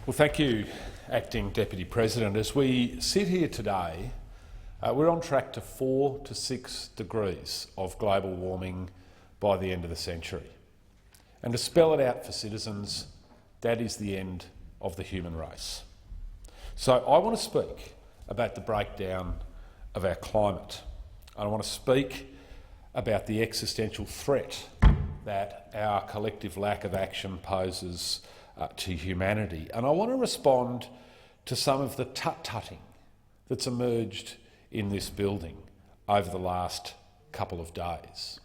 Well, thank you, Acting Deputy President. As we sit here today, we're on track to 4 to 6 degrees of global warming by the end of the century. And to spell it out for citizens, that is the end of the human race. So I want to speak about the breakdown of our climate. I want to speak about the existential threat that our collective lack of action poses to humanity. And I want to respond to some of the tut-tutting that's emerged in this building over the last couple of days.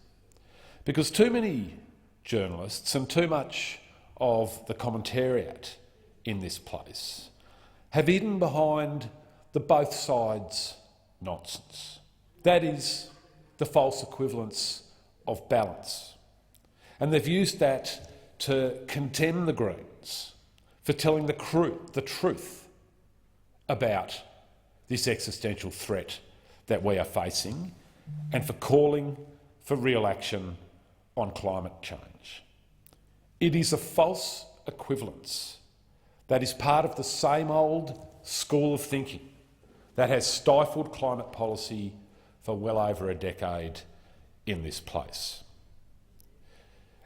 Because too many journalists and too much of the commentariat in this place have hidden behind the both sides nonsense. That is the false equivalence of balance. And they've used that to condemn the Greens for telling the truth about this existential threat that we are facing and for calling for real action on climate change. It is a false equivalence that is part of the same old school of thinking that has stifled climate policy for well over a decade in this place.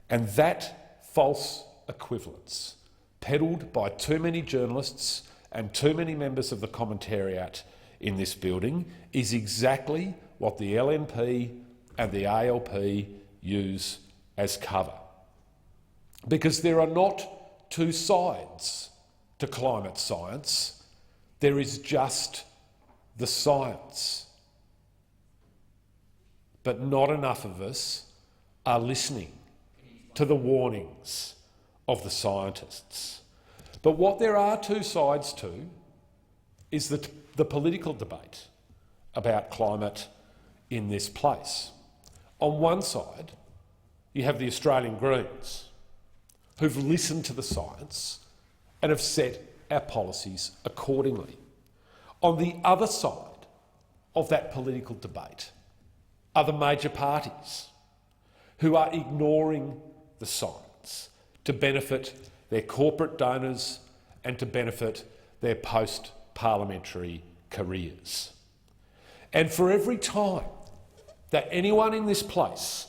And that false equivalence, peddled by too many journalists and too many members of the commentariat in this building, is exactly what the LNP and the ALP use as cover. Because there are not two sides to climate science, there is just the science. But not enough of us are listening to the warnings of the scientists. But what there are two sides to is the political debate about climate in this place. On one side, you have the Australian Greens, who've listened to the science and have set our policies accordingly. On the other side of that political debate are the major parties who are ignoring the science to benefit their corporate donors and to benefit their post-parliamentary careers. And for every time that anyone in this place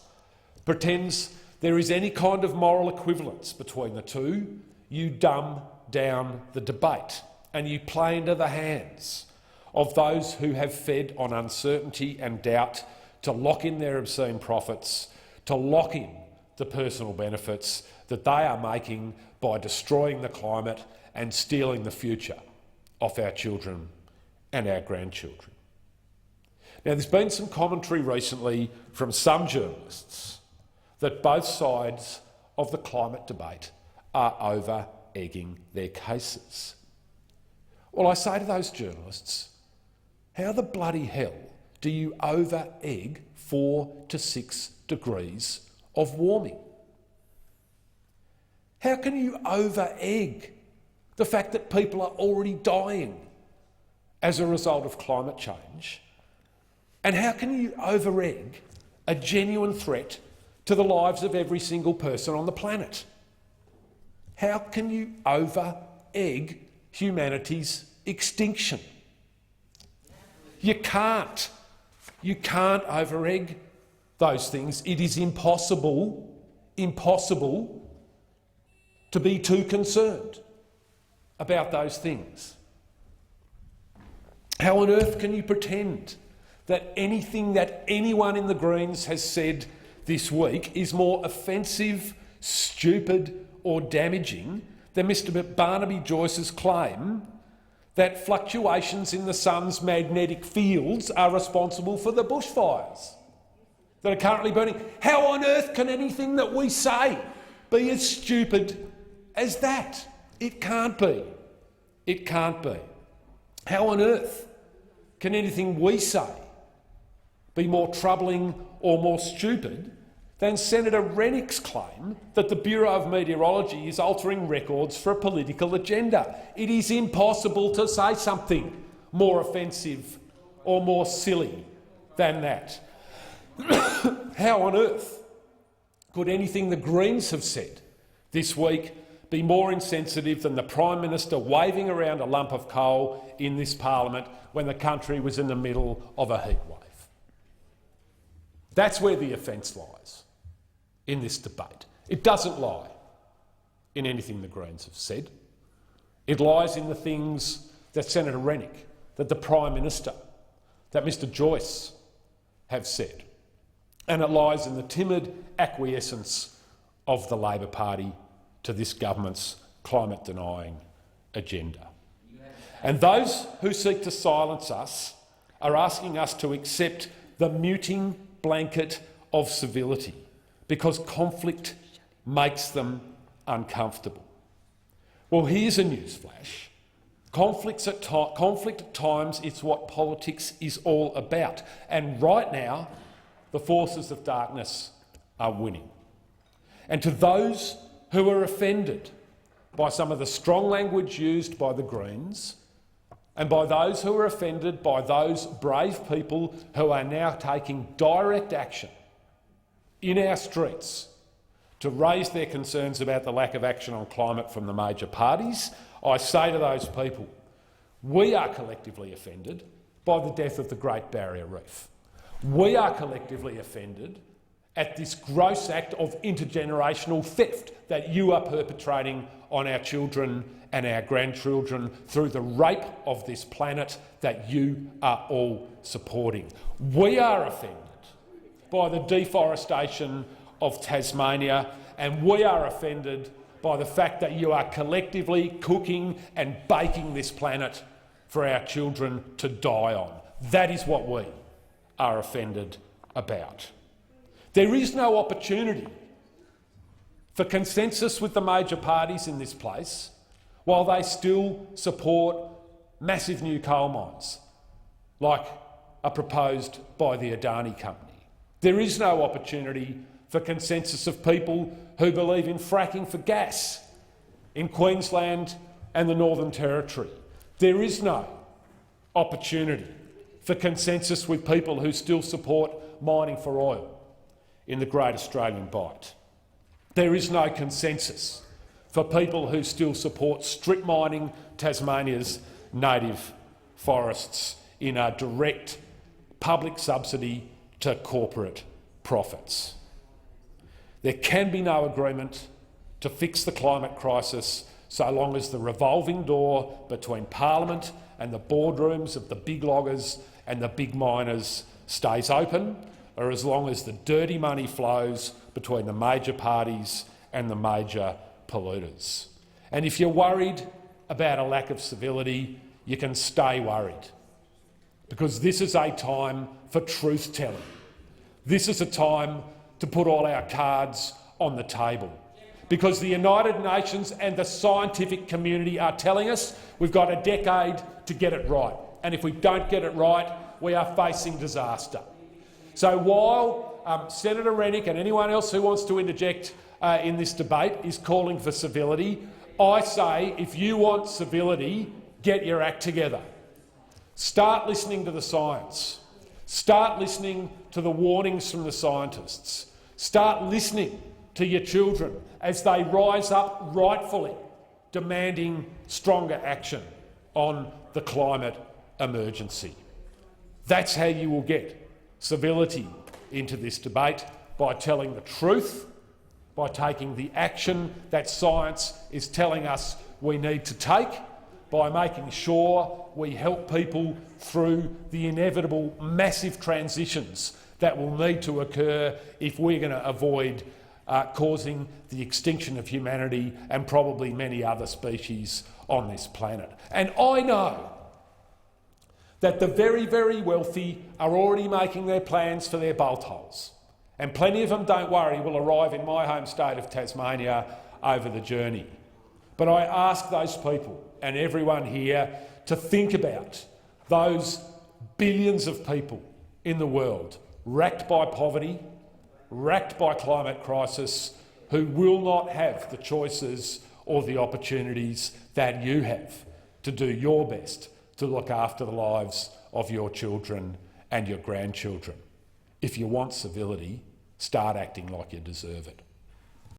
pretends there is any kind of moral equivalence between the two, you dumb down the debate and you play into the hands of those who have fed on uncertainty and doubt to lock in their obscene profits, to lock in the personal benefits that they are making by destroying the climate and stealing the future of our children and our grandchildren. Now, there's been some commentary recently from some journalists that both sides of the climate debate are over-egging their cases. Well, I say to those journalists, how the bloody hell do you over-egg 4 to 6 degrees of warming? How can you over-egg the fact that people are already dying as a result of climate change? And how can you over-egg a genuine threat to the lives of every single person on the planet? How can you over-egg humanity's extinction? You can't. You can't over-egg those things. It is impossible to be too concerned about those things. How on earth can you pretend that anything that anyone in the Greens has said this week is more offensive, stupid or damaging than Mr Barnaby Joyce's claim that fluctuations in the sun's magnetic fields are responsible for the bushfires that are currently burning? How on earth can anything that we say be as stupid as that? It can't be. It can't be. How on earth can anything we say be more troubling or more stupid than Senator Rennick's claim that the Bureau of Meteorology is altering records for a political agenda? It is impossible to say something more offensive or more silly than that. How on earth could anything the Greens have said this week be more insensitive than the Prime Minister waving around a lump of coal in this parliament when the country was in the middle of a heatwave. That's where the offence lies in this debate. It doesn't lie in anything the Greens have said. It lies in the things that Senator Rennick, that the Prime Minister, that Mr Joyce have said. And it lies in the timid acquiescence of the Labor Party to this government's climate-denying agenda. And those who seek to silence us are asking us to accept the muting blanket of civility because conflict makes them uncomfortable. Well, here's a newsflash. Conflict at times is what politics is all about. And right now, the forces of darkness are winning. And to those who are offended by some of the strong language used by the Greens, and by those who are offended by those brave people who are now taking direct action in our streets to raise their concerns about the lack of action on climate from the major parties, I say to those people, we are collectively offended by the death of the Great Barrier Reef. We are collectively offended at this gross act of intergenerational theft that you are perpetrating on our children and our grandchildren through the rape of this planet that you are all supporting. We are offended by the deforestation of Tasmania, and we are offended by the fact that you are collectively cooking and baking this planet for our children to die on. That is what we are offended about. There is no opportunity for consensus with the major parties in this place while they still support massive new coal mines like are proposed by the Adani company. There is no opportunity for consensus of people who believe in fracking for gas in Queensland and the Northern Territory. There is no opportunity for consensus with people who still support mining for oil in the Great Australian Bight. There is no consensus for people who still support strip mining Tasmania's native forests in a direct public subsidy to corporate profits. There can be no agreement to fix the climate crisis so long as the revolving door between Parliament and the boardrooms of the big loggers and the big miners stays open, or as long as the dirty money flows between the major parties and the major polluters. And if you're worried about a lack of civility, you can stay worried, because this is a time for truth-telling. This is a time to put all our cards on the table, because the United Nations and the scientific community are telling us we've got a decade to get it right, and if we don't get it right, we are facing disaster. So while Senator Rennick and anyone else who wants to interject in this debate is calling for civility, I say if you want civility, get your act together. Start listening to the science. Start listening to the warnings from the scientists. Start listening to your children as they rise up rightfully demanding stronger action on the climate emergency. That's how you will get civility into this debate, by telling the truth, by taking the action that science is telling us we need to take, by making sure we help people through the inevitable massive transitions that will need to occur if we're going to avoid causing the extinction of humanity and probably many other species on this planet. And I know that the very, very wealthy are already making their plans for their bolt holes. And plenty of them, don't worry, will arrive in my home state of Tasmania over the journey. But I ask those people and everyone here to think about those billions of people in the world racked by poverty, racked by climate crisis, who will not have the choices or the opportunities that you have to do your best to look after the lives of your children and your grandchildren. If you want civility, start acting like you deserve it.